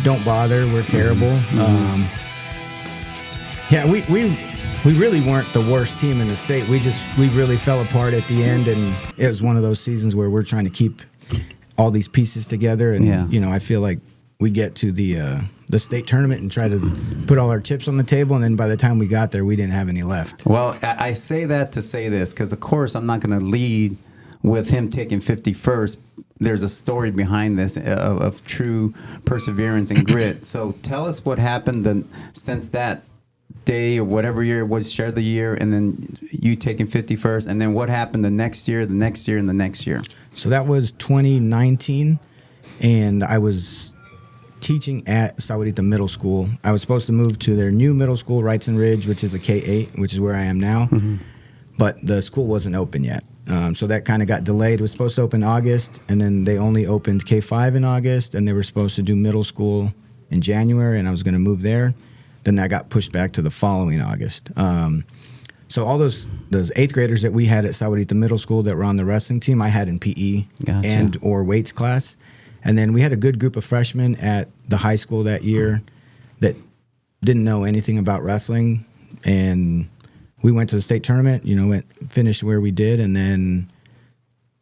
don't bother. We're terrible. Yeah, we really weren't the worst team in the state. We really fell apart at the end, and it was one of those seasons where we're trying to keep all these pieces together. And you know, I feel like we get to the state tournament and try to put all our chips on the table, and then by the time we got there, we didn't have any left. Well, I say that to say this, because of course I'm not going to lead with him taking 51st. There's a story behind this of true perseverance and grit. So tell us what happened since that day or whatever year it was, share the year, and then you taking 51st, and then what happened the next year, and the next year. So that was 2019, and I was teaching at Sahuarita Middle School. I was supposed to move to their new middle school, Wrightson Ridge, which is a K-8, which is where I am now, but the school wasn't open yet. So that kind of got delayed. It was supposed to open August, and then they only opened K-5 in August, and they were supposed to do middle school in January, and I was going to move there. Then that got pushed back to the following August. So all those 8th graders that we had at Sahuarita Middle School that were on the wrestling team, I had in PE and or weights class. And then we had a good group of freshmen at the high school that year that didn't know anything about wrestling. And we went to the state tournament, you know, finished where we did. And then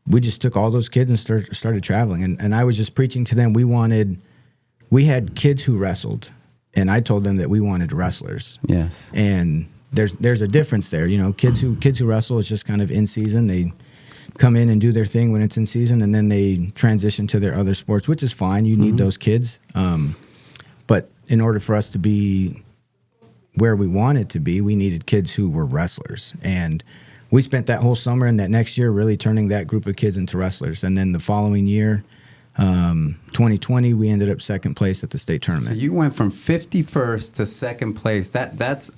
we just took all those kids and started traveling. And I was just preaching to them. We had kids who wrestled. And I told them that we wanted wrestlers. Yes. And there's a difference there. You know, kids who wrestle is just kind of in season. They come in and do their thing when it's in season, and then they transition to their other sports, which is fine. You need those kids. But in order for us to be where we wanted to be, we needed kids who were wrestlers. And we spent that whole summer and that next year really turning that group of kids into wrestlers. And then the following year, 2020, we ended up second place at the state tournament. So you went from 51st to second place. That's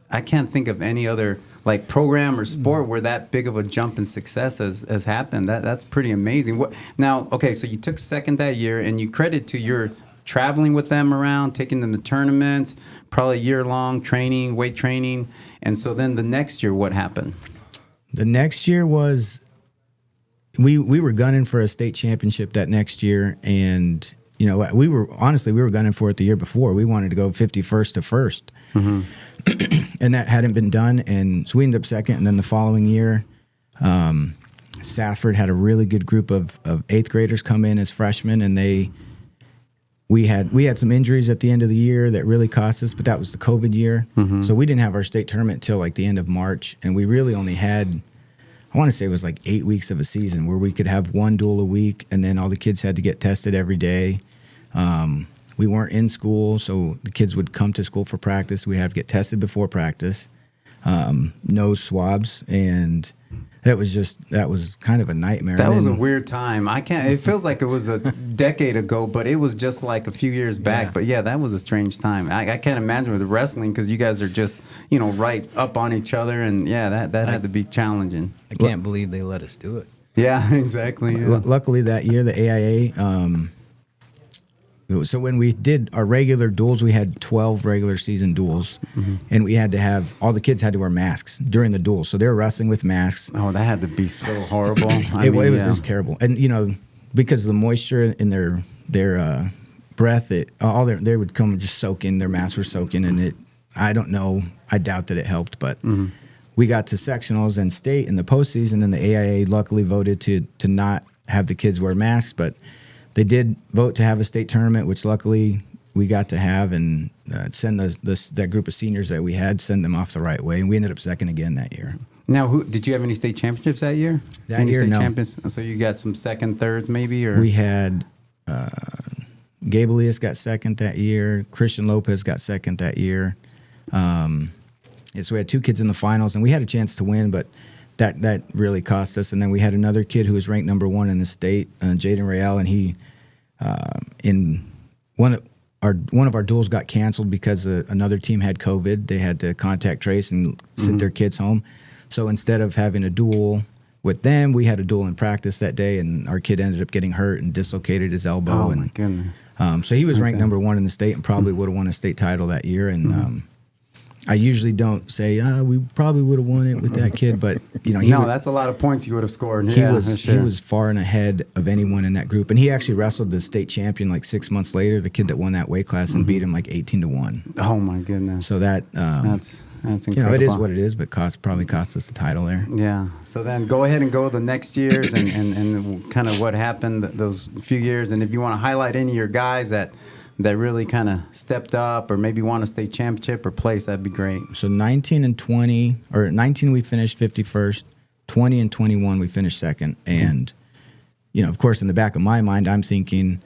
I can't think of any other like program or sport where that big of a jump in success has happened. That's pretty amazing. Now, okay, so you took second that year, and you credit to your traveling with them around, taking them to tournaments, probably year-long training, weight training. And so then the next year, what happened? The next year was we were gunning for a state championship that next year, and you know, we were gunning for it the year before. We wanted to go 51st to first. And that hadn't been done, and so we ended up second. And then the following year, Safford had a really good group of 8th graders come in as freshmen, and we had some injuries at the end of the year that really cost us, but that was the COVID year. So we didn't have our state tournament till like the end of March, and we really only had, I want to say it was like 8 weeks of a season where we could have one duel a week, and then all the kids had to get tested every day. We weren't in school, so the kids would come to school for practice. We had to get tested before practice, nose swabs, and that was kind of a nightmare. That was a weird time. It feels like it was a decade ago, but it was just like a few years back. Yeah. But yeah, that was a strange time. I can't imagine with the wrestling, because you guys are just, you know, right up on each other, and yeah, that had to be challenging. I can't believe they let us do it. Yeah, exactly. Yeah. Luckily that year, the AIA, so when we did our regular duels, we had 12 regular season duels, and we had to have, all the kids had to wear masks during the duels. So they were wrestling with masks. Oh, that had to be so horrible. It was terrible. And, you know, because of the moisture in their breath, they would come and just soak in, their masks were soaking, and I don't know, I doubt that it helped, but we got to sectionals and state in the postseason, and the AIA luckily voted to not have the kids wear masks, but they did vote to have a state tournament, which luckily we got to have, and send that group of seniors that we had, send them off the right way, and we ended up second again that year. Now, did you have any state championships that year? That year, no. Champions? So you got some second, thirds maybe? Or we had Gabe Elias got second that year. Christian Lopez got second that year. So we had 2 kids in the finals, and we had a chance to win, but that really cost us. And then we had another kid who was ranked number 1 in the state, Jaden Real, and he in one of our duels got canceled because another team had COVID. They had to contact trace and send their kids home. So instead of having a duel with them, we had a duel in practice that day, and our kid ended up getting hurt and dislocated his elbow. Oh, my goodness. So he was ranked number 1 in the state and probably would have won a state title that year. And I usually don't say, we probably would have won it with that kid, but that's a lot of points you would have scored. He Yeah, was for sure. he was far and ahead of anyone in that group, and he actually wrestled the state champion like 6 months later, the kid that won that weight class, and beat him like 18-1. Oh my goodness! So that's incredible. it is what it is, but probably cost us the title there. Yeah. So then go ahead and go the next years and kind of what happened those few years, and if you want to highlight any of your guys that really kind of stepped up or maybe won a state championship or place, that'd be great. So 19 and 20, or 19 we finished 51st, 20 and 21 we finished second, and of course in the back of my mind I'm thinking,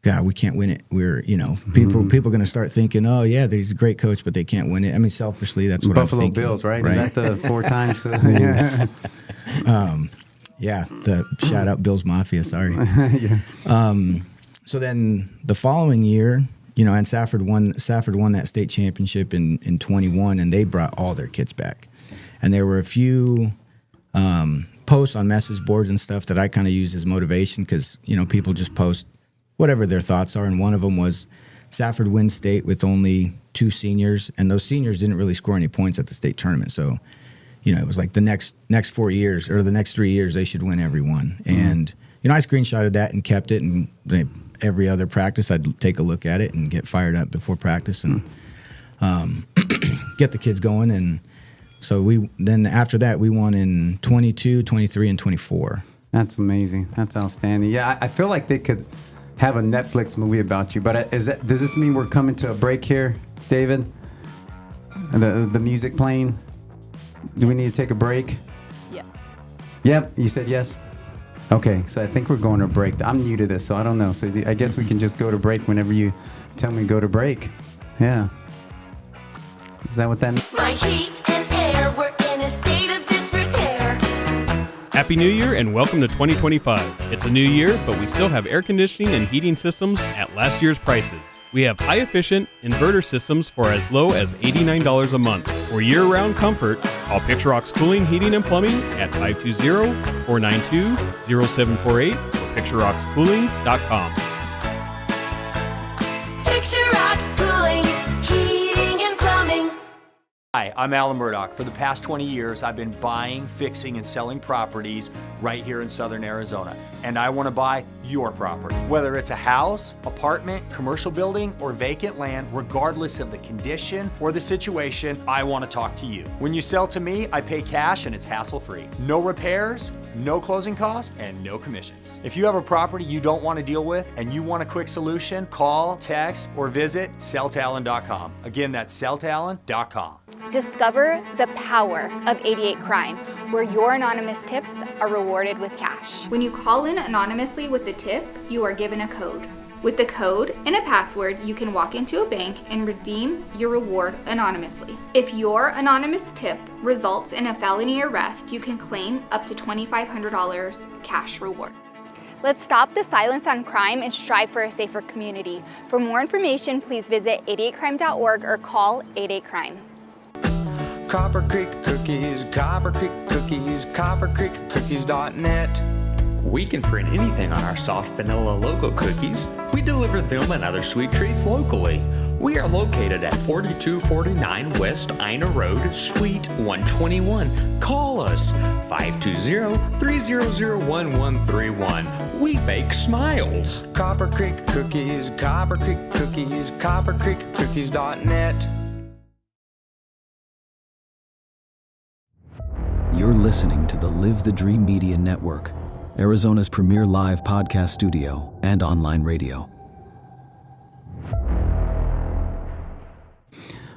God, we can't win it. We're people are going to start thinking, oh yeah, he's a great coach, but they can't win it. I mean, selfishly, that's what Buffalo I'm thinking. Bills, right? Right? Is that the 4 times? Yeah, the shout out Bills Mafia. Sorry. Yeah. So then the following year, and Safford won that state championship in 21, and they brought all their kids back. And there were a few posts on message boards and stuff that I kind of use as motivation because, people just post whatever their thoughts are. And one of them was Safford wins state with only 2 seniors, and those seniors didn't really score any points at the state tournament. So, it was like the next 4 years or the next 3 years, they should win every one. And, I screenshotted that and kept it, and every other practice I'd take a look at it and get fired up before practice and get the kids going. And so then after that we won in 22, 23, and 24. That's amazing. That's outstanding. Yeah, I feel like they could have a Netflix movie about you. But does this mean we're coming to a break here, David? The music playing? Do we need to take a break? Yeah. Yep, you said yes? Okay, so I think we're going to a break. I'm new to this, so I don't know. So I guess we can just go to break whenever you tell me to go to break. Yeah. Is that what that means? My heat and air were in a state of disrepair. Happy New Year and welcome to 2025. It's a new year, but we still have air conditioning and heating systems at last year's prices. We have high-efficient inverter systems for as low as $89 a month. For year-round comfort, call Picture Rocks Cooling, Heating, and Plumbing at 520-492-0748 or PictureRocksCooling.com. Picture Rocks Cooling, Heating and Plumbing. Hi, I'm Alan Murdoch. For the past 20 years, I've been buying, fixing, and selling properties right here in Southern Arizona. And I want to buy your property. Whether it's a house, apartment, commercial building, or vacant land, regardless of the condition or the situation, I want to talk to you. When you sell to me, I pay cash and it's hassle-free. No repairs, no closing costs, and no commissions. If you have a property you don't want to deal with and you want a quick solution, call, text, or visit selltalon.com. Again, that's selltalon.com. Discover the power of 88 Crime, where your anonymous tips are rewarded with cash. When you call in anonymously with the tip, you are given a code. With the code and a password, you can walk into a bank and redeem your reward anonymously. If your anonymous tip results in a felony arrest, you can claim up to $2,500 cash reward. Let's stop the silence on crime and strive for a safer community. For more information, please visit 88crime.org or call 88crime. Copper Creek Cookies, Copper Creek Cookies, CopperCreekCookies.net. We can print anything on our soft vanilla logo cookies. We deliver them and other sweet treats locally. We are located at 4249 West Ina Road, Suite 121. Call us 520-300-1131. We bake smiles. Copper Creek Cookies, Copper Creek Cookies, CopperCreekCookies.net. You're listening to the Live the Dream Media Network, Arizona's premier live podcast studio and online radio.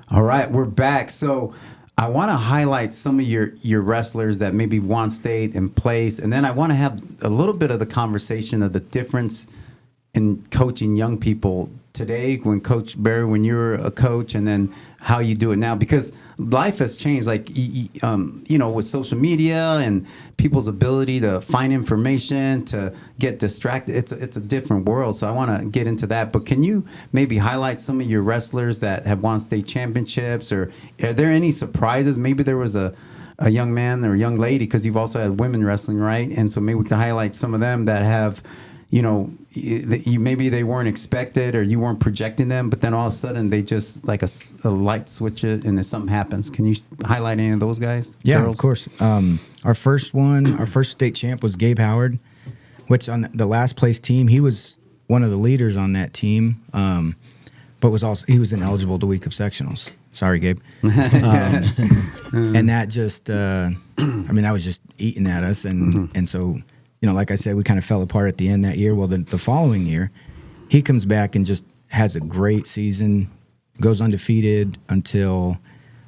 All right, we're back. So I want to highlight some of your wrestlers that maybe won state and place, and then I want to have a little bit of the conversation of the difference in coaching young people today, when Coach Barry, when you were a coach, and then how you do it now, because life has changed, like, with social media and people's ability to find information, to get distracted. It's a different world. So I want to get into that. But can you maybe highlight some of your wrestlers that have won state championships, or are there any surprises? Maybe there was a young man or a young lady, because you've also had women wrestling, right? And so maybe we can highlight some of them that have, maybe they weren't expected or you weren't projecting them, but then all of a sudden they just like a light switch it and then something happens. Can you highlight any of those guys? Yeah, girls? of course. Our first state champ was Gabe Howard, which on the last place team, he was one of the leaders on that team, but he was ineligible the week of sectionals. Sorry, Gabe. And that just, that was just eating at us. And so, like I said, we kind of fell apart at the end that year. Well, the following year, he comes back and just has a great season, goes undefeated until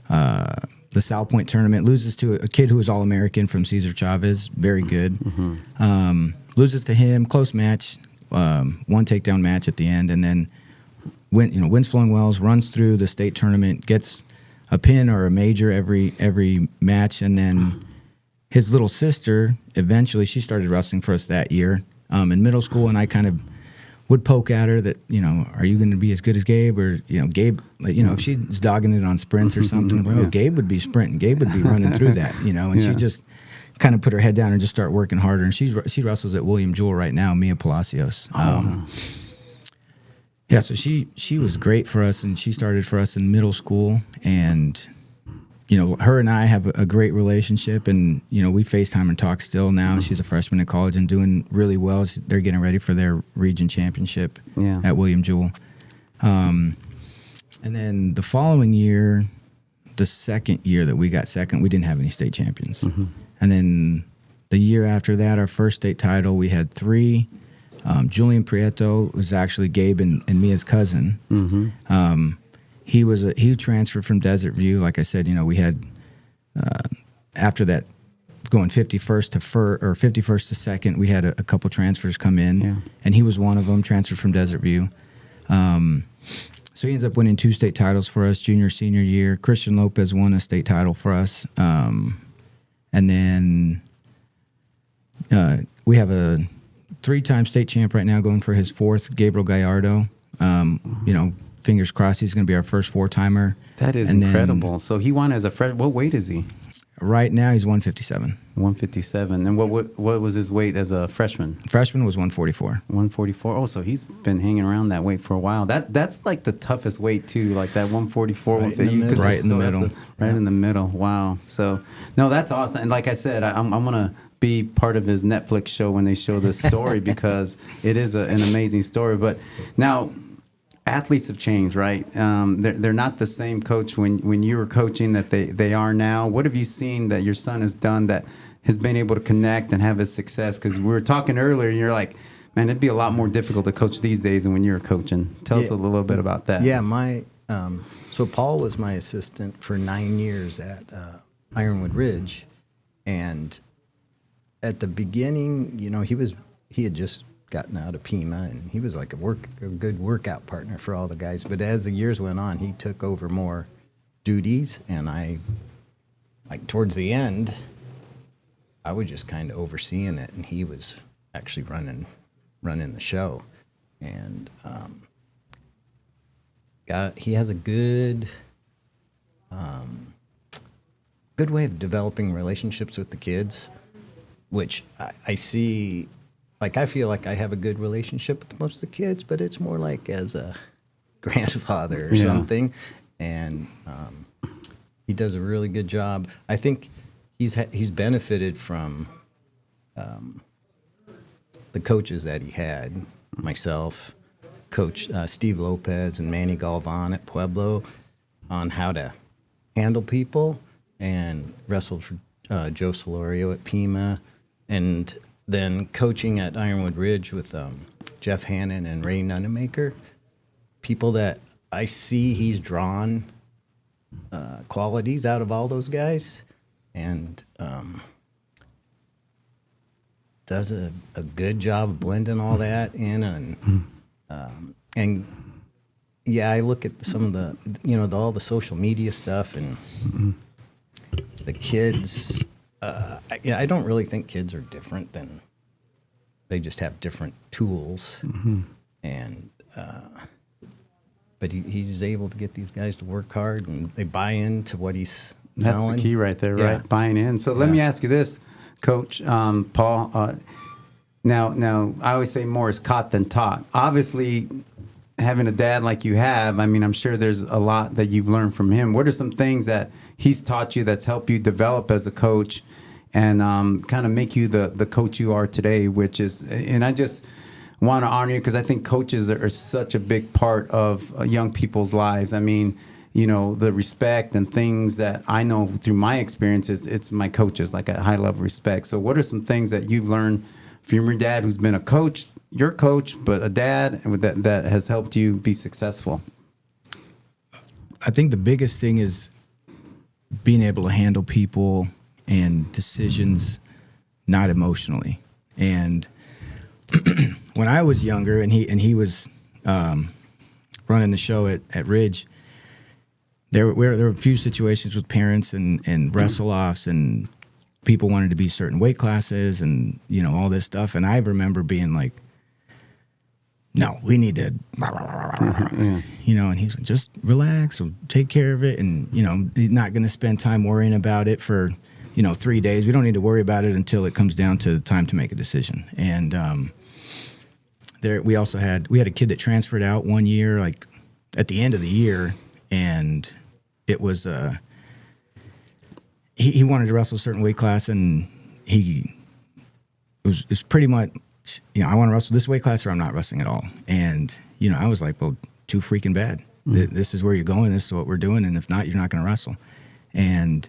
the South Point tournament, loses to a kid who was All-American from Cesar Chavez, very good. Loses to him, close match, one takedown match at the end, and then wins Flowing Wells, runs through the state tournament, gets a pin or a major every match, and then his little sister, eventually, she started wrestling for us that year in middle school, and I kind of would poke at her that, are you going to be as good as Gabe? Or, Gabe, if she's dogging it on sprints or something, Gabe would be sprinting. Gabe would be running through that, and she just kind of put her head down and just start working harder. And she wrestles at William Jewell right now, Mia Palacios. Yeah, so she was great for us, and she started for us in middle school, and her and I have a great relationship, and we FaceTime and talk still now. She's a freshman in college and doing really well. They're getting ready for their region championship at William Jewell. And then the following year, the second year that we got second, we didn't have any state champions. And then the year after that, our first state title, we had 3. Julian Prieto was actually Gabe and Mia's cousin. He transferred from Desert View. Like I said, we had after that going 51st to 51st to second. We had a couple transfers come in, and he was one of them. Transferred from Desert View. So he ends up winning 2 state titles for us, junior senior year. Christian Lopez won a state title for us, and then we have a 3-time state champ right now, going for his 4th, Gabriel Gallardo. Fingers crossed he's going to be our first 4-timer. That is incredible. So he won as a freshman. What weight is he? Right now he's 157. 157. And what was his weight as a freshman? Freshman was 144. 144. Oh, so he's been hanging around that weight for a while. That's like the toughest weight too, like that 144, 150. Right in the middle. Right in the middle. Wow. So no, that's awesome. And like I said, I'm gonna be part of his Netflix show when they show this story because it is an amazing story. But now, athletes have changed, right? They're not the same coach when you were coaching that they are now. What have you seen that your son has done that has been able to connect and have his success? Because we were talking earlier, and you're like, man, it'd be a lot more difficult to coach these days than when you were coaching. Tell us a little bit about that. Yeah, so Paul was my assistant for 9 years at Ironwood Ridge, and at the beginning, he had just gotten out of Pima, and he was like a good workout partner for all the guys. But as the years went on, he took over more duties, and towards the end, I was just kind of overseeing it, and he was actually running the show. And he has a good way of developing relationships with the kids, which I see. I feel like I have a good relationship with most of the kids, but it's more like as a grandfather or something. And he does a really good job. I think he's benefited from the coaches that he had, myself, Coach Steve Lopez and Manny Galvan at Pueblo, on how to handle people, and wrestled for Joe Solorio at Pima, and then coaching at Ironwood Ridge with Jeff Hannon and Ray Nunemaker, people that I see he's drawn qualities out of all those guys, and does a good job of blending all that in. And I look at some of the, all the social media stuff and the kids. I don't really think kids are different than, they just have different tools, and but he's able to get these guys to work hard, and they buy into what he's selling. That's the key right there, right? Buying in. So let me ask you this, Coach Paul. Now, I always say more is caught than taught. Obviously, having a dad like you have, I mean, I'm sure there's a lot that you've learned from him. What are some things that he's taught you that's helped you develop as a coach and kind of make you the coach you are today, which is, and I just want to honor you because I think coaches are such a big part of young people's lives. I mean, you know, the respect and things that I know through my experiences, it's my coaches, like a high level respect. So what are some things that you've learned from your dad who's been a coach, your coach, but a dad that has helped you be successful? I think the biggest thing is being able to handle people and decisions not emotionally. And when I was younger and he was running the show at Ridge, there were a few situations with parents and wrestle-offs, and people wanted to be certain weight classes and, you know, all this stuff. And I remember being like, no, we need to, you know, and he's like, just relax, we'll take care of it. And, you know, he's not going to spend time worrying about it for, you know, 3 days. We don't need to worry about it until it comes down to the time to make a decision. And we had a kid that transferred out one year, like at the end of the year, and it was he wanted to wrestle a certain weight class, and it was pretty much, you know, I want to wrestle this weight class or I'm not wrestling at all. And, you know, I was like, well, too freaking bad. This is where you're going. This is what we're doing. And if not, you're not going to wrestle. And,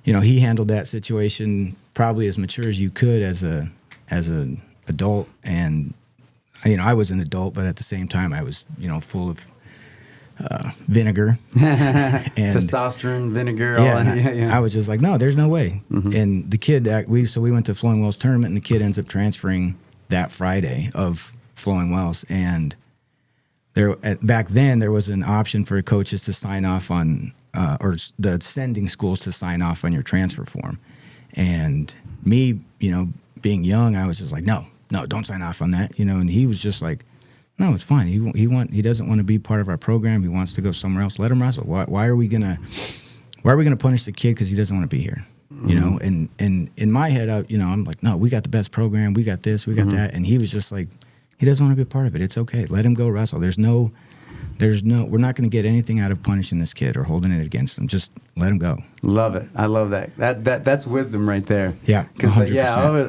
you know, he handled that situation probably as mature as you could as an adult. And, you know, I was an adult, but at the same time, I was, you know, full of vinegar and testosterone, vinegar. I was just like, no, there's no way. And the kid we went to Flowing Wells tournament, and the kid ends up transferring that Friday of Flowing Wells. And back then there was an option for coaches to sign off on or the sending schools to sign off on your transfer form. And me, you know, being young, I was just like, no, don't sign off on that, you know. And he was just like, no, it's fine. He doesn't want to be part of our program. He wants to go somewhere else. Let him wrestle. Why are we gonna punish the kid because he doesn't want to be here? You know. And in my head, I'm like, no, we got the best program. We got this. We got that. And he was just like, he doesn't want to be a part of it. It's okay. Let him go wrestle. We're not going to get anything out of punishing this kid or holding it against him. Just let him go. Love it. I love that. That's wisdom right there. Yeah. Because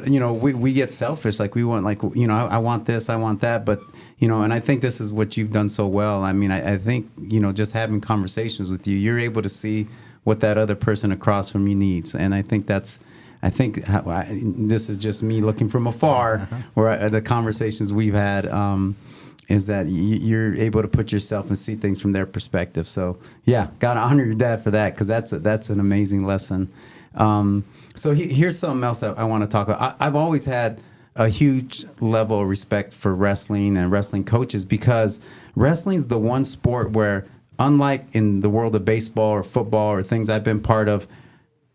you know, we get selfish. Like we want, like, you know, I want this, I want that, but you know, and I think this is what you've done so well. I mean, I think, you know, just having conversations with you, you're able to see what that other person across from you needs, and I think this is just me looking from afar, where the conversations we've had. Is that you're able to put yourself and see things from their perspective. So, yeah, got to honor your dad for that, because that's an amazing lesson. So here's something else I want to talk about. I've always had a huge level of respect for wrestling and wrestling coaches, because wrestling is the one sport where, unlike in the world of baseball or football or things I've been part of,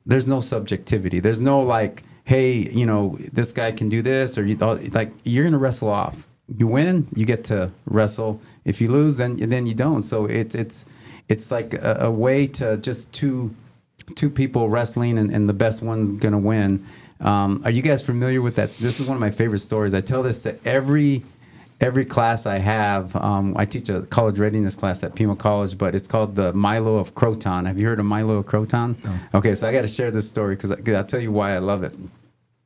there's no subjectivity. There's no like, hey, you know, this guy can do this, or you're going to wrestle off. You win, you get to wrestle. If you lose, then you don't. So it's like a way to just two people wrestling, and the best one's gonna win. Are you guys familiar with that? This is one of my favorite stories. I tell this to every class I have. I teach a college readiness class at Pima College, but it's called the Milo of Croton. Have you heard of Milo of Croton? No. Okay, so I got to share this story because I'll tell you why I love it.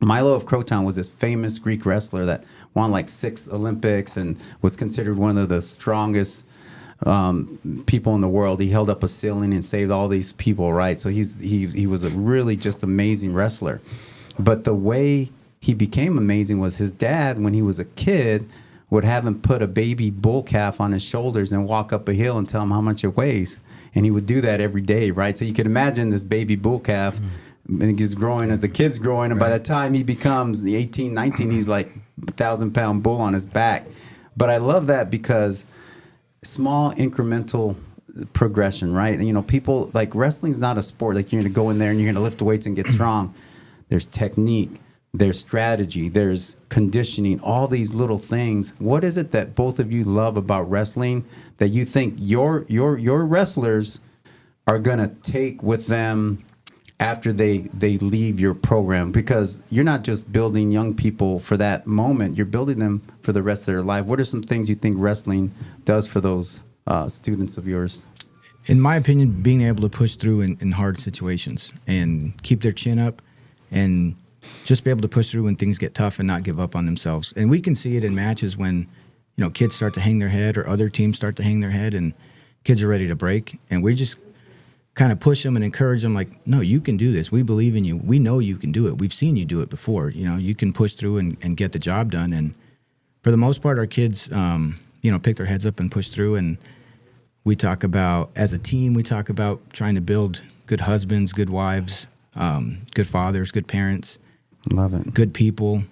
Milo of Croton was this famous Greek wrestler that won like 6 Olympics and was considered one of the strongest people in the world. He held up a ceiling and saved all these people, right? So he was a really just amazing wrestler. But the way he became amazing was his dad, when he was a kid, would have him put a baby bull calf on his shoulders and walk up a hill and tell him how much it weighs. And he would do that every day, right? So you can imagine this baby bull calf. And he's growing as the kid's growing, and by the time he becomes the 18, 19, he's like 1,000-pound bull on his back. But I love that because small incremental progression, right? And, you know, people, like, wrestling's not a sport. Like, you're going to go in there and you're going to lift weights and get strong. There's technique, there's strategy, there's conditioning, all these little things. What is it that both of you love about wrestling that you think your wrestlers are going to take with them after they leave your program? Because you're not just building young people for that moment, you're building them for the rest of their life. What are some things you think wrestling does for those students of yours? In my opinion, being able to push through in hard situations and keep their chin up and just be able to push through when things get tough and not give up on themselves. And we can see it in matches when, kids start to hang their head or other teams start to hang their head and kids are ready to break. And we just kind of push them and encourage them like, no, you can do this. We believe in you. We know you can do it. We've seen you do it before. You can push through and get the job done. And for the most part, our kids, pick their heads up and push through. And we talk about, as a team, we talk about trying to build good husbands, good wives, good fathers, good parents. Love it. Good people.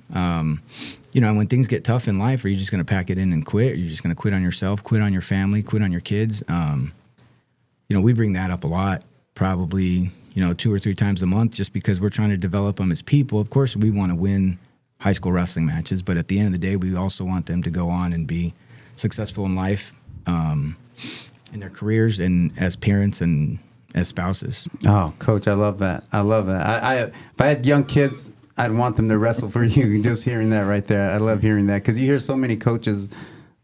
When things get tough in life, are you just going to pack it in and quit? Are you just going to quit on yourself, quit on your family, quit on your kids? We bring that up a lot, probably, 2 or 3 times a month, just because we're trying to develop them as people. Of course, we want to win high school wrestling matches, but at the end of the day, we also want them to go on and be successful in life, in their careers, and as parents and as spouses. Oh, Coach, I love that. If I had young kids, I'd want them to wrestle for you. Just hearing that right there, I love hearing that, because you hear so many coaches,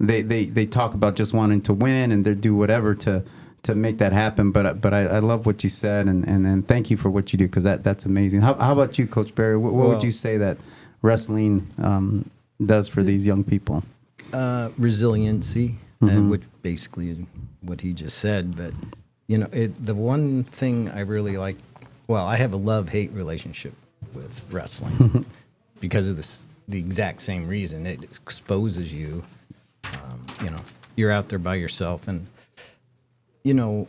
they talk about just wanting to win and they do whatever to make that happen. But I love what you said, and thank you for what you do, because that's amazing. How about you, Coach Barry? What would you say that wrestling does for these young people? Resiliency, which basically is what he just said. But the one thing I really like, I have a love-hate relationship with wrestling because of the exact same reason. It exposes you. You're out there by yourself, and if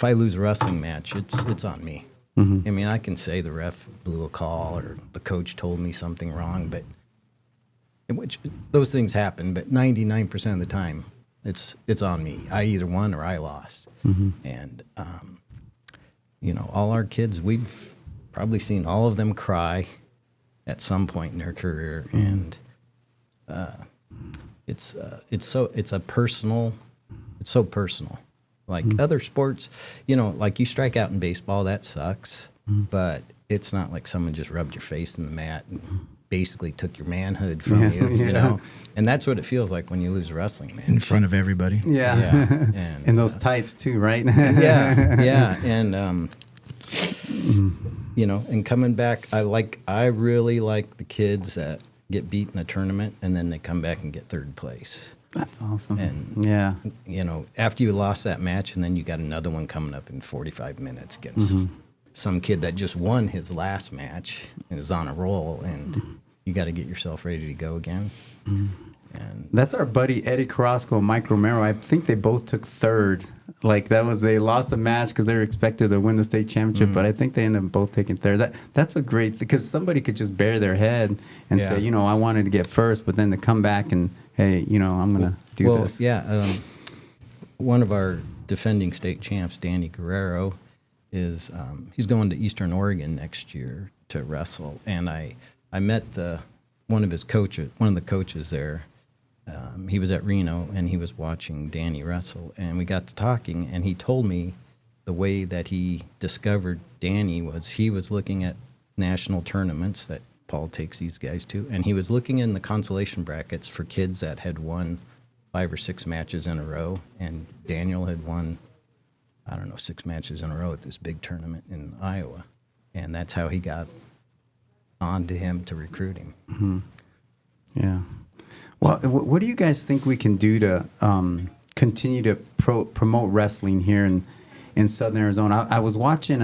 I lose a wrestling match, it's on me. Mm-hmm. I mean, I can say the ref blew a call or the coach told me something wrong, but which those things happen. But 99% of the time, it's on me. I either won or I lost. Mm-hmm. And all our kids, we've probably seen all of them cry at some point in their career, and it's so personal. Like other sports, like you strike out in baseball, that sucks, but it's not like someone just rubbed your face in the mat and basically took your manhood from you, And that's what it feels like when you lose a wrestling match. In front of everybody. Yeah. And, in those tights too, right? yeah. And, and coming back, I really like the kids that get beat in a tournament and then they come back and get third place. That's awesome. And, after you lost that match and then you got another one coming up in 45 minutes against some kid that just won his last match and is on a roll, and you got to get yourself ready to go again. And that's our buddy Eddie Carrasco and Mike Romero. I think they both took third. They lost a match because they were expected to win the state championship, but I think they ended up both taking third. That's a great, because somebody could just bare their head and say, I wanted to get first, but then to come back and, hey, I'm going to do this. Yeah. One of our defending state champs, Danny Guerrero, is he's going to Eastern Oregon next year to wrestle, and I met one of the coaches there. He was at Reno, and he was watching Danny wrestle, and we got to talking, and he told me the way that he discovered Danny was he was looking at national tournaments that Paul takes these guys to, and he was looking in the consolation brackets for kids that had won 5 or 6 matches in a row, and Daniel had won, 6 matches in a row at this big tournament in Iowa, and that's how he got on to him to recruit him. Mm-hmm. Yeah. Well, what do you guys think we can do to continue to promote wrestling here in Southern Arizona? I was watching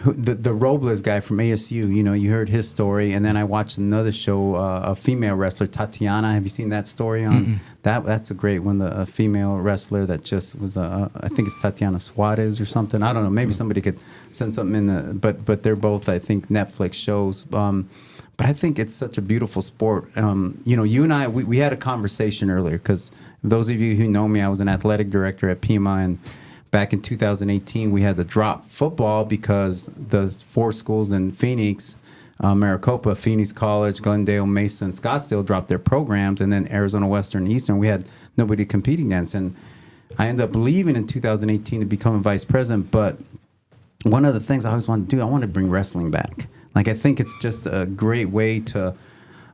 the Robles guy from ASU. You heard his story, and then I watched another show, a female wrestler, Tatiana. Have you seen that story on that? That's a great one. A female wrestler that just was I think it's Tatiana Suarez or something. I don't know. Maybe somebody could send something in. But they're both, I think, Netflix shows. But I think it's such a beautiful sport. You and I, we had a conversation earlier, because those of you who know me, I was an athletic director at Pima, and back in 2018, we had to drop football because the 4 schools in Phoenix, Maricopa, Phoenix College, Glendale, Mesa, and Scottsdale dropped their programs, and then Arizona Western and Eastern, we had nobody competing against. And I ended up leaving in 2018 to become a vice president, but one of the things I always want to do, I want to bring wrestling back. Like, I think it's just a great way to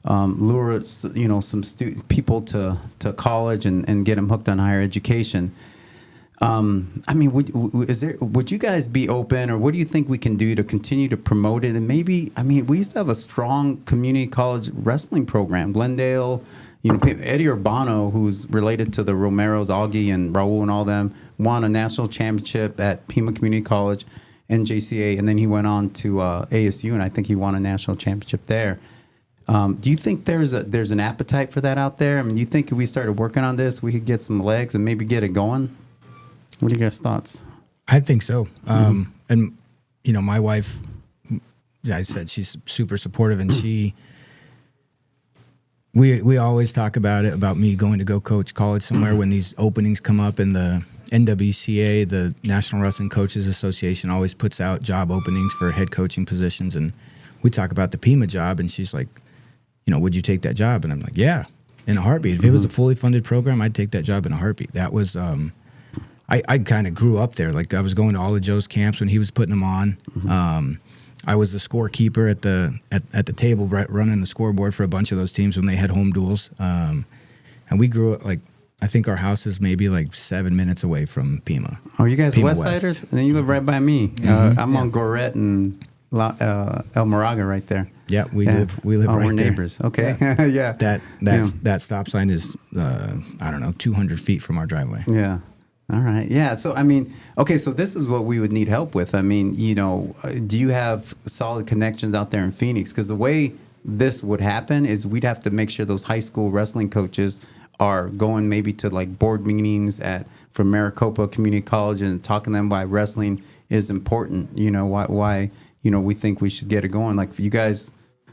lure, some people to college and get them hooked on higher education. I mean, would you guys be open, or what do you think we can do to continue to promote it? And maybe, I mean, we used to have a strong community college wrestling program. Glendale, Eddie Urbano, who's related to the Romeros, Augie and Raul and all them, won a national championship at Pima Community College, NJCA, and then he went on to ASU, and I think he won a national championship there. Do you think there's an appetite for that out there? I mean, do you think if we started working on this, we could get some legs and maybe get it going? What are you guys' thoughts? I think so. And, my wife, I said she's super supportive, and we always talk about me going to go coach college somewhere when these openings come up, in the NWCA, the National Wrestling Coaches Association, always puts out job openings for head coaching positions. And we talk about the Pima job, and she's like, would you take that job? And I'm like, yeah, in a heartbeat. If it was a fully funded program, I'd take that job in a heartbeat. That was, I kind of grew up there. Like, I was going to all of Joe's camps when he was putting them on. I was the scorekeeper at the table, running the scoreboard for a bunch of those teams when they had home duels. And we grew up, like, I think our house is maybe like 7 minutes away from Pima. Oh, you guys Pima West Siders? And then you live right by me. I'm on Gorette and El Moraga right there. Yeah, we live right there. We're neighbors. Okay. Yeah. That stop sign is, 200 feet from our driveway. Yeah. All right. Yeah. So, I mean, okay, so this is what we would need help with. I mean, do you have solid connections out there in Phoenix? Because the way this would happen is we'd have to make sure those high school wrestling coaches are going maybe to like board meetings for Maricopa Community College and talking to them why wrestling is important. Why we think we should get it going. Like, if you guys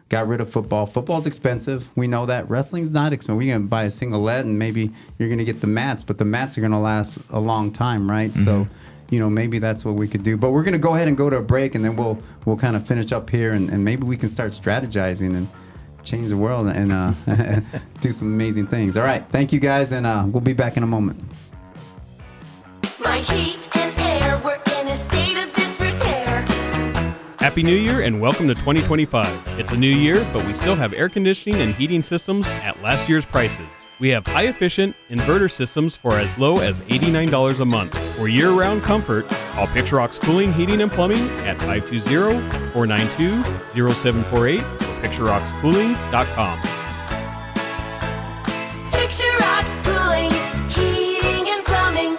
got rid of football. Football's expensive. We know that. Wrestling's not expensive. We're going to buy a single lead, and maybe you're going to get the mats, but the mats are going to last a long time, right? So, maybe that's what we could do. But we're going to go ahead and go to a break, and then we'll kind of finish up here, and maybe we can start strategizing and change the world and do some amazing things. All right. Thank you, guys, and we'll be back in a moment. My heat and air were in a state of disrepair. Happy New Year and welcome to 2025. It's a new year, but we still have air conditioning and heating systems at last year's prices. We have high-efficient inverter systems for as low as $89 a month. For year-round comfort, call Picture Rocks Cooling, Heating, and Plumbing at 520-492-0748 or PictureRocksCooling.com. Picture Rocks Cooling, Heating and Plumbing.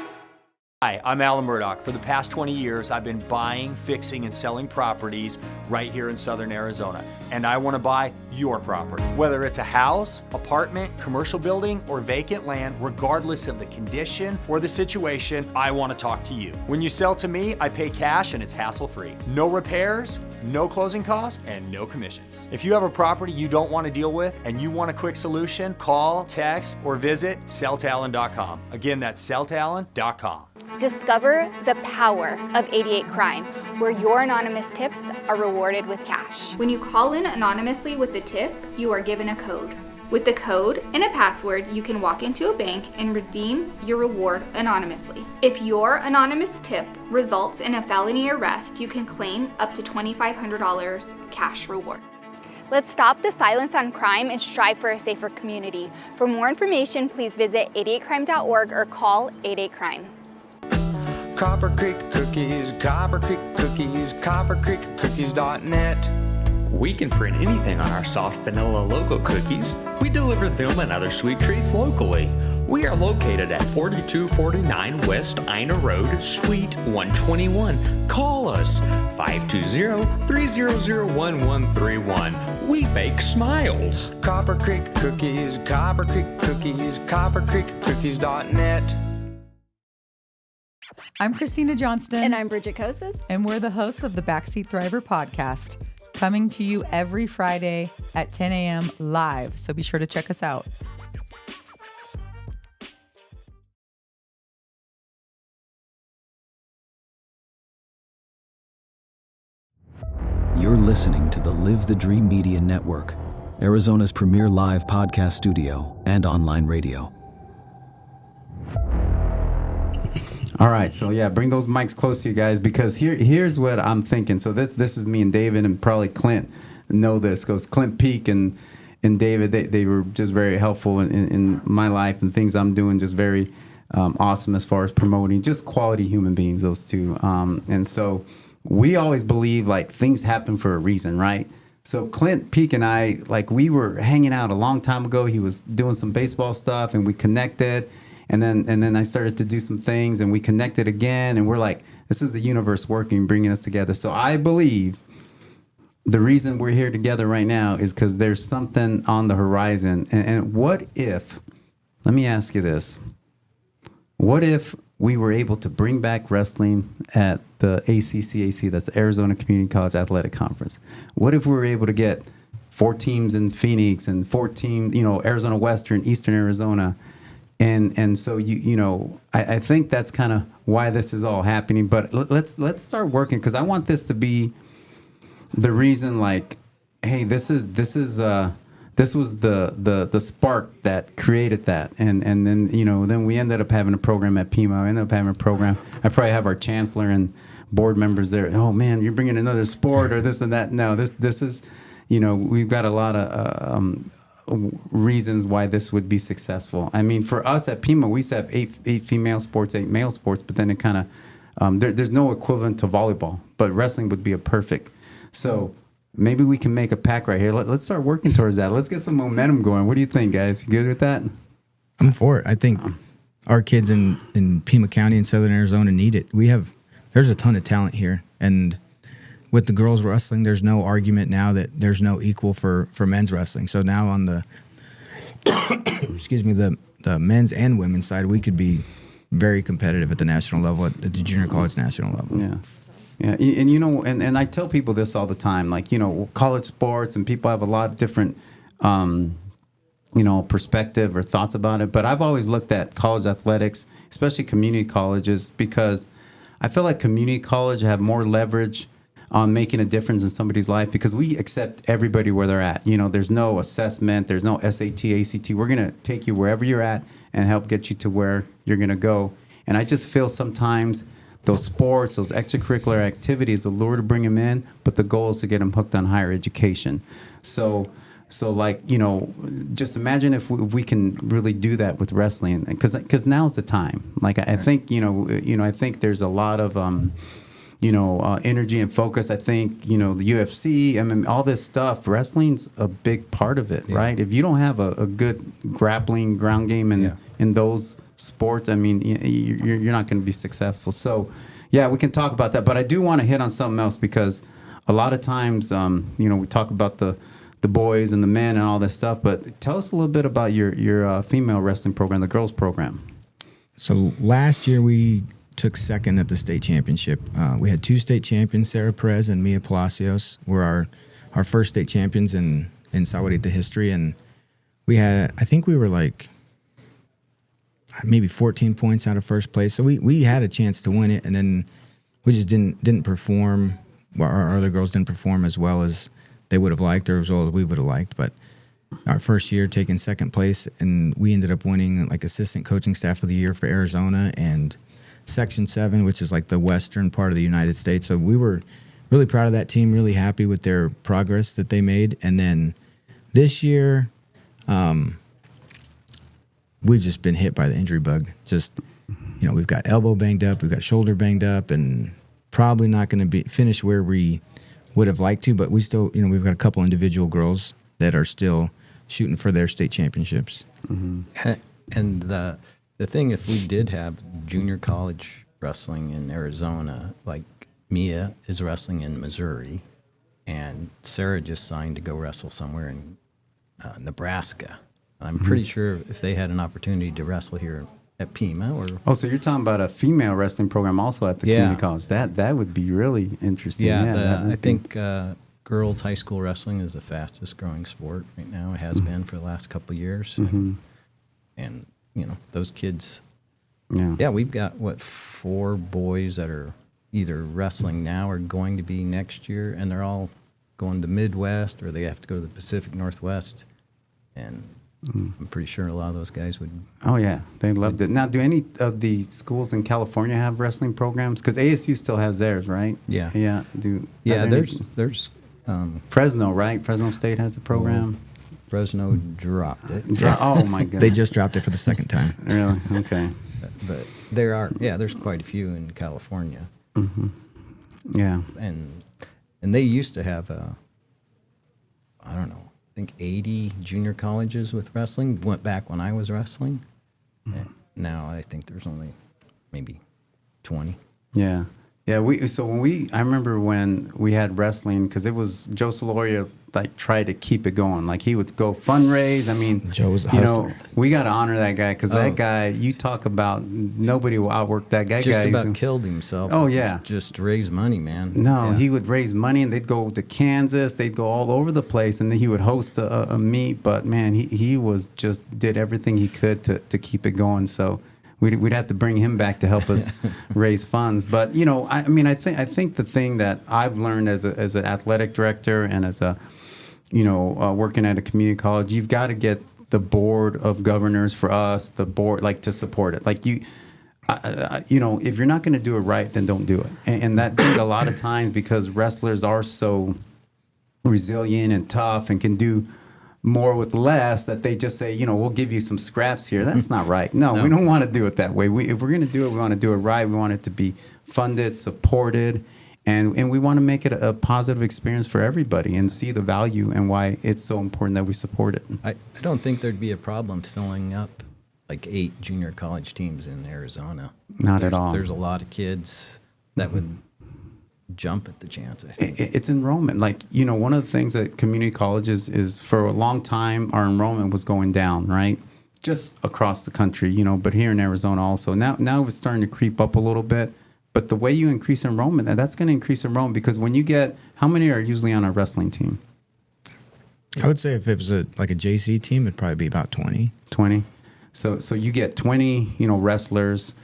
Hi, I'm Alan Murdoch. For the past 20 years, I've been buying, fixing, and selling properties right here in Southern Arizona. And I want to buy your property. Whether it's a house, apartment, commercial building, or vacant land, regardless of the condition or the situation, I want to talk to you. When you sell to me, I pay cash and it's hassle-free. No repairs, no closing costs, and no commissions. If you have a property you don't want to deal with and you want a quick solution, call, text, or visit selltalon.com. Again, that's selltalon.com. Discover the power of 88 Crime, where your anonymous tips are rewarded with cash. When you call in anonymously with the tip, you are given a code. With the code and a password, you can walk into a bank and redeem your reward anonymously. If your anonymous tip results in a felony arrest, you can claim up to $2,500 cash reward. Let's stop the silence on crime and strive for a safer community. For more information, please visit 88crime.org or call 88crime. Copper Creek Cookies, Copper Creek Cookies, CopperCreekCookies.net. We can print anything on our soft vanilla logo cookies. We deliver them and other sweet treats locally. We are located at 4249 West Ina Road, Suite 121. Call us 520-300-1131. We bake smiles. Copper Creek Cookies, Copper Creek Cookies, CopperCreekCookies.net. I'm Christina Johnston. And I'm Bridget Kosis. And we're the hosts of the Backseat Thriver podcast, coming to you every Friday at 10 a.m. live. So be sure to check us out. You're listening to the Live the Dream Media Network, Arizona's premier live podcast studio and online radio. All right, so yeah, bring those mics close to you guys, because here's what I'm thinking. So this is me and David, and probably Clint know this, because Clint Peak and David, they were just very helpful in my life and things I'm doing, just very awesome as far as promoting just quality human beings, those two. And so we always believe like things happen for a reason, right? So Clint Peak and I, like, we were hanging out a long time ago. He was doing some baseball stuff, and we connected. And then I started to do some things, and we connected again. And we're like, this is the universe working, bringing us together. So I believe the reason we're here together right now is because there's something on the horizon. And what if, let me ask you this. What if we were able to bring back wrestling at the ACCAC, that's the Arizona Community College Athletic Conference? What if we were able to get 4 teams in Phoenix and 4 teams, Arizona Western, Eastern Arizona? And so I think that's kind of why this is all happening. But let's start working, because I want this to be the reason. Like, hey, this was the spark that created that, and then we ended up having a program at Pima. I ended up having a program. I probably have our chancellor and board members there. Oh man, you're bringing another sport or this and that. No, this is, we've got a lot of reasons why this would be successful. I mean, for us at Pima, we used to have 8 female sports, 8 male sports, but then it kind of there's no equivalent to volleyball, but wrestling would be a perfect. So maybe we can make a pack right here. Let's start working towards that. Let's get some momentum going. What do you think, guys? You good with that? I'm for it. I think our kids in Pima County in Southern Arizona need it. There's a ton of talent here, and with the girls wrestling, there's no argument now that there's no equal for men's wrestling. So now on the the men's and women's side, we could be very competitive at the national level, at the junior college national level. Yeah. Yeah, and I tell people this all the time, like, college sports, and people have a lot of different, perspective or thoughts about it. But I've always looked at college athletics, especially community colleges, because I feel like community college have more leverage on making a difference in somebody's life, because we accept everybody where they're at. There's no assessment, there's no SAT, ACT. We're going to take you wherever you're at and help get you to where you're going to go. And I just feel sometimes those sports, those extracurricular activities, the lure to bring them in, but the goal is to get them hooked on higher education. So like, just imagine if we can really do that with wrestling, because now's the time. Like, I think, I think there's a lot of, energy and focus. I think, the UFC, all this stuff, wrestling's a big part of it, right? If you don't have a good grappling ground game in those sports, you're not going to be successful. So, yeah, we can talk about that. But I do want to hit on something else, because a lot of times, we talk about the boys and the men and all this stuff. But tell us a little bit about your female wrestling program, the girls program. So last year we took second at the state championship. We had 2 state champions, Sarah Perez and Mia Palacios were our first state champions in Sahuarita history. And we had, I think we were like maybe 14 points out of first place. So we had a chance to win it, and then we just didn't perform. Our other girls didn't perform as well as they would have liked, or as well as we would have liked. But our first year taking second place, and we ended up winning like assistant coaching staff of the year for Arizona and Section 7, which is like the western part of the United States. So we were really proud of that team, really happy with their progress that they made. And then this year, we've just been hit by the injury bug. Just, we've got elbow banged up, we've got shoulder banged up, and probably not going to finish where we would have liked to. But we still, we've got a couple individual girls that are still shooting for their state championships. Mm-hmm. And the thing, if we did have junior college wrestling in Arizona, like Mia is wrestling in Missouri, and Sarah just signed to go wrestle somewhere in Nebraska. I'm pretty sure if they had an opportunity to wrestle here at Pima, so you're talking about a female wrestling program also at the community college. That would be really interesting. I think girls high school wrestling is the fastest growing sport right now. It has been for the last couple of years, and those kids. Yeah, we've got 4 boys that are either wrestling now or going to be next year, and they're all going to Midwest, or they have to go to the Pacific Northwest. And I'm pretty sure a lot of those guys would. Oh yeah, they loved it. Now, do any of the schools in California have wrestling programs? Because ASU still has theirs, right? Yeah. Yeah. Yeah, are there any- there's Fresno, right? Fresno State has a program. Fresno dropped it. Oh my goodness. They just dropped it for the second time. Really? Okay. But there's quite a few in California. Yeah. And they used to have I don't know, I think 80 junior colleges with wrestling. Went back when I was wrestling. And now I think there's only maybe 20. Yeah. Yeah, I remember when we had wrestling, because it was Joe Soloria, like, tried to keep it going. Like, he would go fundraise. I mean, Joe's a hustler. we got to honor that guy, because that guy, you talk about nobody will outwork that guy. Just about killed himself. Oh, yeah. Just to raise money, man. No, Yeah. he would raise money, and they'd go to Kansas. They'd go all over the place, and then he would host a meet. But, man, he was just did everything he could to keep it going. So we'd have to bring him back to help us raise funds. But I think the thing that I've learned as an athletic director and as a working at a community college, you've got to get the board of governors for us, the board, like, to support it. Like, if you're not going to do it right, then don't do it. And that thing a lot of times, because wrestlers are so resilient and tough and can do more with less, that they just say, we'll give you some scraps here. That's not right. No, we don't want to do it that way. If we're going to do it, we want to do it right. We want it to be funded, supported, and we want to make it a positive experience for everybody and see the value and why it's so important that we support it. I don't think there'd be a problem filling up like 8 junior college teams in Arizona. Not at all. There's a lot of kids that would jump at the chance, I think. It's enrollment. Like, one of the things that community colleges is, for a long time, our enrollment was going down, right? Just across the country, but here in Arizona also. Now it's starting to creep up a little bit. But the way you increase enrollment, that's going to increase enrollment, because when you get, how many are usually on a wrestling team? I would say if it was a JC team, it'd probably be about 20. 20. So you get 20, wrestlers.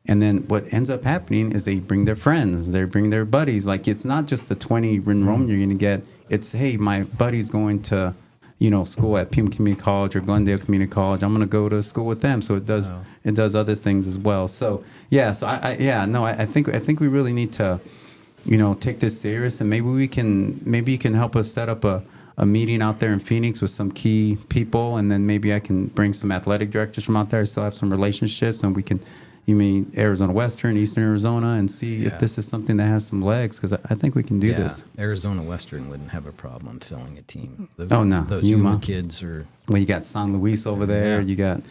And then what ends up happening is they bring their friends, they bring their buddies. Like, it's not just the 20 enrollment you're going to get. It's, hey, my buddy's going to, school at Pima Community College or Glendale Community College. I'm going to go to school with them. So it does other things as well. So yeah, I think we really need to, take this serious, and maybe you can help us set up a meeting out there in Phoenix with some key people, and then maybe I can bring some athletic directors from out there. I still have some relationships, and we can. You mean Arizona Western, Eastern Arizona, and see if this is something that has some legs, because I think we can do this. Arizona Western wouldn't have a problem filling a team. Those Those Yuma kids are. Well, you got San Luis over there. You got,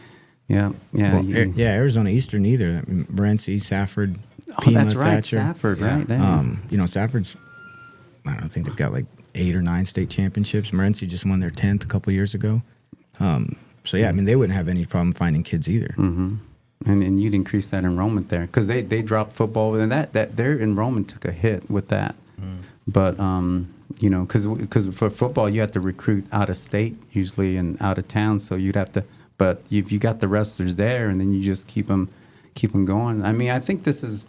Arizona Eastern either. Morenci, Safford, Pima, that's right, Thatcher. Safford, right there. Safford's. I don't think they've got like 8 or 9 state championships. Morenci just won their 10th a couple years ago. They wouldn't have any problem finding kids either. Mm-hmm. And you'd increase that enrollment there, because they dropped football, and that their enrollment took a hit with that. But because for football you have to recruit out of state usually and out of town, so you'd have to. But if you got the wrestlers there, and then you just keep them going. I mean, I think this is,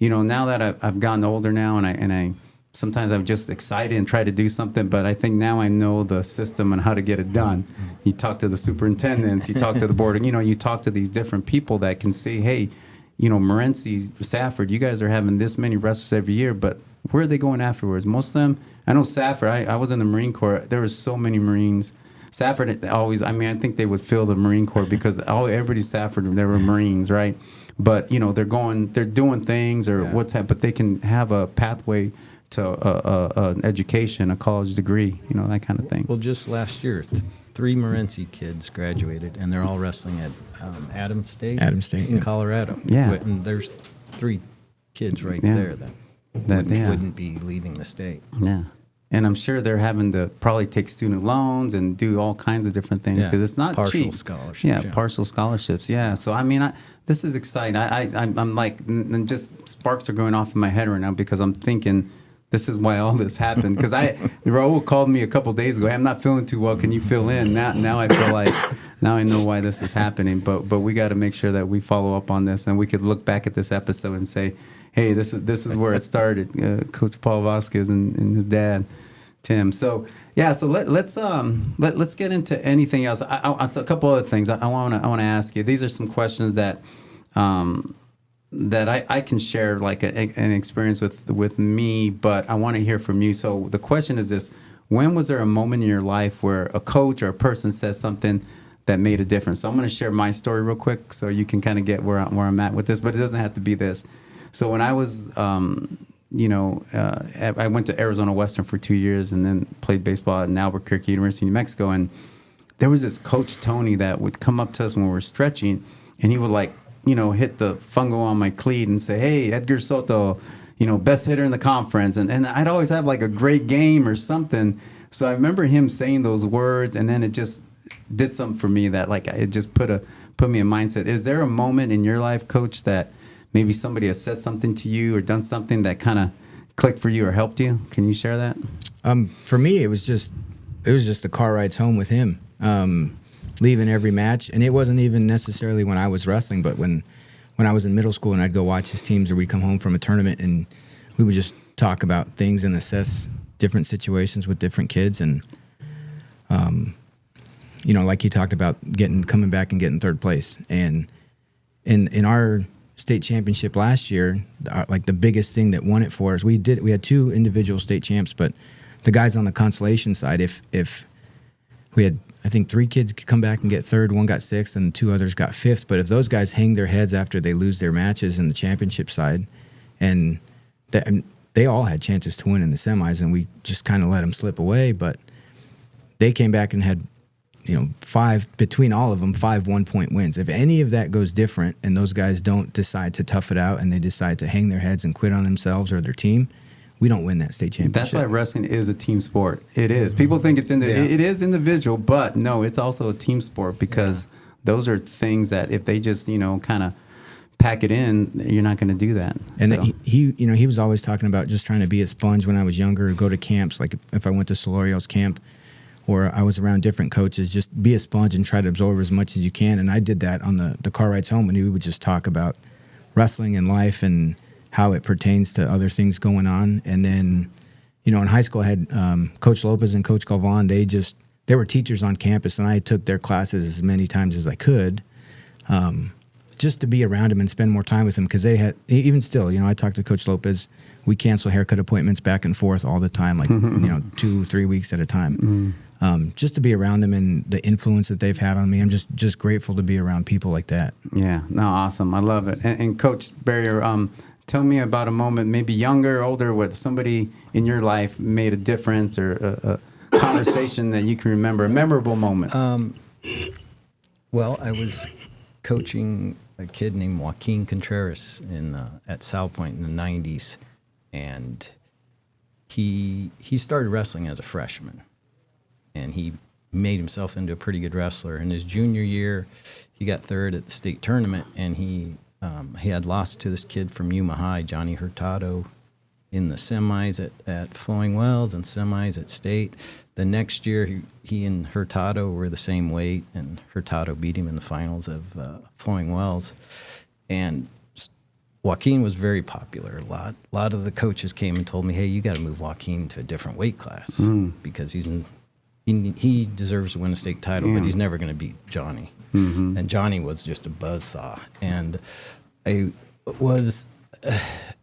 now that I've gotten older now, and I sometimes I'm just excited and try to do something, but I think now I know the system and how to get it done. You talk to the superintendents, you talk to the board, you talk to these different people that can see, hey, Morenci, Safford, you guys are having this many wrestlers every year, but where are they going afterwards? Most of them, I know Safford, I was in the Marine Corps, there was so many Marines. Safford always, I think they would fill the Marine Corps, because everybody's Safford, they were Marines, right? But, they're doing things or but they can have a pathway to an education, a college degree, that kind of thing. Well, just last year, 3 Morenci kids graduated, and they're all wrestling at Adams State in Colorado. Yeah. And there's 3 kids right there that wouldn't be leaving the state. Yeah. And I'm sure they're having to probably take student loans and do all kinds of different things, because it's not partial cheap. Scholarships. Yeah, partial scholarships. Yeah. So this is exciting. I'm like, and just sparks are going off in my head right now, because I'm thinking, this is why all this happened. Because Raul called me a couple days ago. Hey, I'm not feeling too well. Can you fill in? Now I feel like, now I know why this is happening. But we got to make sure that we follow up on this, and we could look back at this episode and say, hey, this is where it started. Coach Paul Vasquez and his dad Tim. So let's get into anything else. A couple other things I want to ask you. These are some questions that I can share, like an experience with me, but I want to hear from you. So the question is this: when was there a moment in your life where a coach or a person says something that made a difference? So I'm going to share my story real quick, so you can kind of get where I'm at with this, but it doesn't have to be this. So when I was I went to Arizona Western for 2 years and then played baseball at Albuquerque, University of New Mexico. And there was this coach, Tony, that would come up to us when we were stretching, and he would hit the fungo on my cleat and say, "Hey, Edgar Soto, best hitter in the conference." And I'd always have like a great game or something. So I remember him saying those words, and then it just did something for me that it just put me in mindset. Is there a moment in your life, Coach, that maybe somebody has said something to you or done something that kind of clicked for you or helped you? Can you share that? For me, it was just the car rides home with him, leaving every match. And it wasn't even necessarily when I was wrestling, but when I was in middle school and I'd go watch his teams, or we'd come home from a tournament and we would just talk about things and assess different situations with different kids. And, like he talked about coming back and getting third place. And in our state championship last year, the biggest thing that won it for us, we had 2 individual state champs, but the guys on the consolation side, if we had, I think 3 kids could come back and get third, 1 got 6th, and 2 others got 5th. But if those guys hang their heads after they lose their matches in the championship side, and they all had chances to win in the semis, and we just kind of let them slip away. But they came back and had 5, between all of them, 5 1-point wins. If any of that goes different and those guys don't decide to tough it out and they decide to hang their heads and quit on themselves or their team, we don't win that state championship. That's why wrestling is a team sport. It is. People think it is individual, but no, it's also a team sport, because those are things that if they just, kind of pack it in, you're not going to do that. And so. He was always talking about just trying to be a sponge when I was younger, go to camps. Like if I went to Solorio's camp, or I was around different coaches, just be a sponge and try to absorb as much as you can. And I did that on the car rides home, and we would just talk about wrestling and life and how it pertains to other things going on. And then, in high school I had Coach Lopez and Coach Galvan. They were teachers on campus, and I took their classes as many times as I could, just to be around them and spend more time with them, because they had, even still, I talked to Coach Lopez. We cancel haircut appointments back and forth all the time, 2-3 weeks at a time. Just to be around them and the influence that they've had on me. I'm just grateful to be around people like that. Yeah, no, awesome. I love it. And Coach Barrier, tell me about a moment, maybe younger or older, where somebody in your life made a difference, or a conversation that you can remember, a memorable moment. Well, I was coaching a kid named Joaquin Contreras at Sal Point in the 90s, and he started wrestling as a freshman. And he made himself into a pretty good wrestler. In his junior year, he got third at the state tournament, and he had lost to this kid from Yuma High, Johnny Hurtado, in the semis at Flowing Wells and semis at state. The next year, he and Hurtado were the same weight, and Hurtado beat him in the finals of Flowing Wells. And Joaquin was very popular. A lot of the coaches came and told me, "Hey, you got to move Joaquin to a different weight class because he deserves to win a state title, but he's never going to beat Johnny." Mm-hmm. And Johnny was just a buzzsaw. And I was,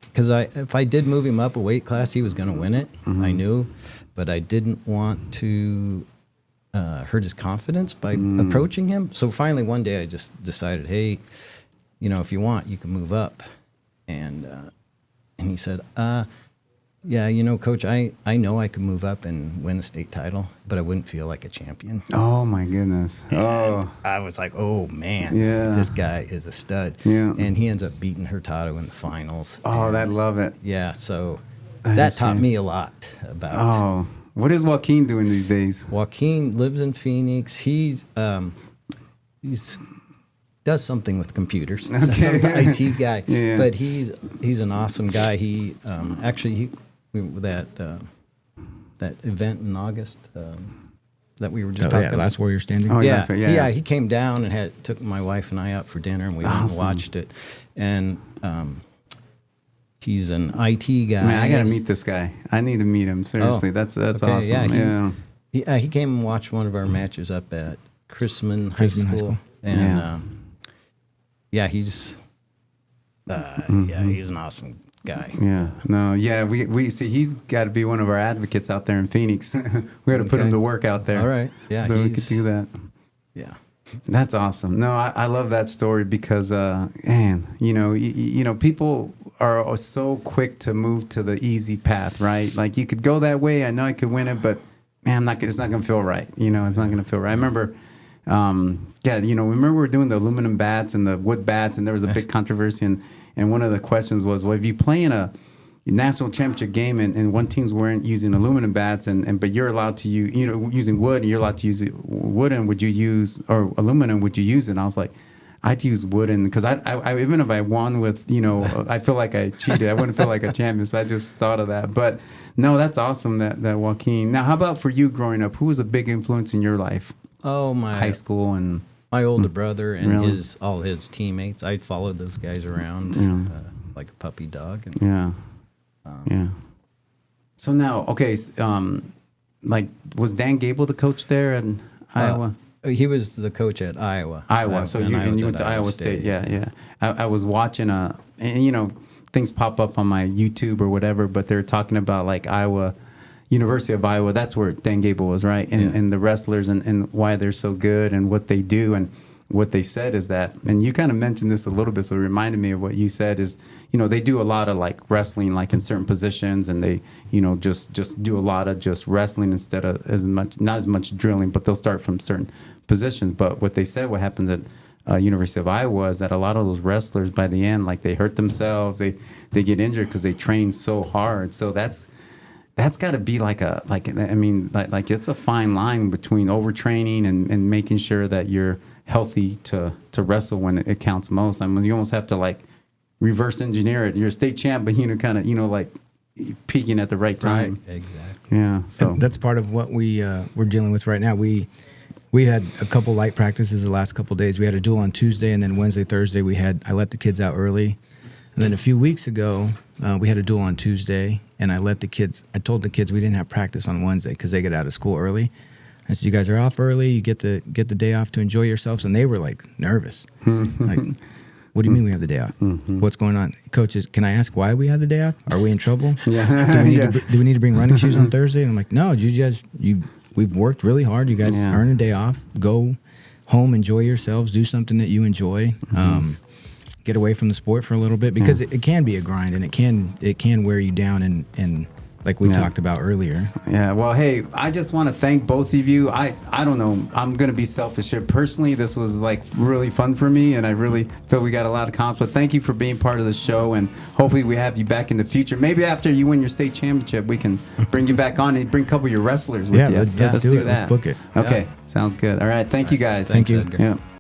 because if I did move him up a weight class, he was going to win it. Mm-hmm. I knew, but I didn't want to hurt his confidence by approaching him. So finally one day I just decided, "Hey, if you want, you can move up." And he said, "Yeah, Coach, I know I could move up and win a state title, but I wouldn't feel like a champion." Oh, my goodness. And I was like, "Oh, man, this guy is a stud." Yeah. And he ends up beating Hurtado in the finals. Oh, I love it. Yeah, so that taught me a lot about... Oh, what is Joaquin doing these days? Joaquin lives in Phoenix. He's does something with computers. Okay. Some IT guy. Yeah. But he's an awesome guy. He that event in August that we were just talking about. Last Warrior Standing. Oh, yeah. He came down and took my wife and I out for dinner, and we went and watched it. And He's an IT guy. Man, I got to meet this guy. I need to meet him. Seriously, that's okay, awesome. He came and watched one of our matches up at Chrisman High School. And he's he's an awesome guy. Yeah. No. Yeah. We see he's got to be one of our advocates out there in Phoenix. We got to put him to work out there. All right. Yeah. So we could do that. Yeah. That's awesome. No, I love that story because, man, you know, people are so quick to move to the easy path, right? Like you could go that way. I know I could win it, but man, it's not going to feel right. You know, it's not going to feel right. I remember, remember we were doing the aluminum bats and the wood bats, and there was a big controversy. And one of the questions was, well, if you play in a national championship game and one team's wearing using aluminum bats but you're allowed to use using wood and you're allowed to use wooden, would you use, or aluminum, would you use it? And I was like, I'd use wooden because I even if I won with, I feel like I cheated. I wouldn't feel like a champion. So I just thought of that. But no, that's awesome that Joaquin. Now, how about for you growing up? Who was a big influence in your life? Oh, my high school and my older brother and really? all his teammates. I followed those guys around like a puppy dog. And, So now, okay, like was Dan Gable the coach there in Iowa? He was the coach at Iowa. So you went to Iowa State. Yeah. I was watching and things pop up on my YouTube or whatever, but they're talking about like Iowa, University of Iowa. That's where Dan Gable was, right? And the wrestlers and why they're so good and what they do. And what they said is that, and you kind of mentioned this a little bit, so it reminded me of what you said is, they do a lot of like wrestling, like in certain positions, and they, just do a lot of just wrestling instead of not as much drilling, but they'll start from certain positions. But what they said, what happens at University of Iowa is that a lot of those wrestlers by the end, like they hurt themselves, they get injured because they train so hard. So that's got to be like it's a fine line between overtraining and making sure that you're healthy to wrestle when it counts most. I mean, you almost have to like reverse engineer it. You're a state champ, but kind of like peaking at the right time. Right, exactly. Yeah. So that's part of what we're dealing with right now. We had a couple light practices the last couple of days. We had a duel on Tuesday, and then Wednesday, Thursday I let the kids out early. And then a few weeks ago, we had a duel on Tuesday, and I told the kids we didn't have practice on Wednesday because they get out of school early. I said, you guys are off early. You get the day off to enjoy yourselves. And they were like nervous. Like, what do you mean we have the day off? What's going on? Coaches, can I ask why we have the day off? Are we in trouble? Yeah. Do we need to bring running shoes on Thursday? And I'm like, no, we've worked really hard. You guys earn a day off. Go home, enjoy yourselves, do something that you enjoy. Get away from the sport for a little bit because it can be a grind and it can wear you down and like we talked about earlier. Yeah, well, hey, I just want to thank both of you. I don't know, I'm going to be selfish here. Personally, this was like really fun for me, and I really feel we got a lot of comps. But thank you for being part of the show, and hopefully we have you back in the future. Maybe after you win your state championship, we can bring you back on and bring a couple of your wrestlers with you. Let's do it. That. Let's book it. Okay, sounds good. All right, thank you guys. Thank you. Edgar. Yeah.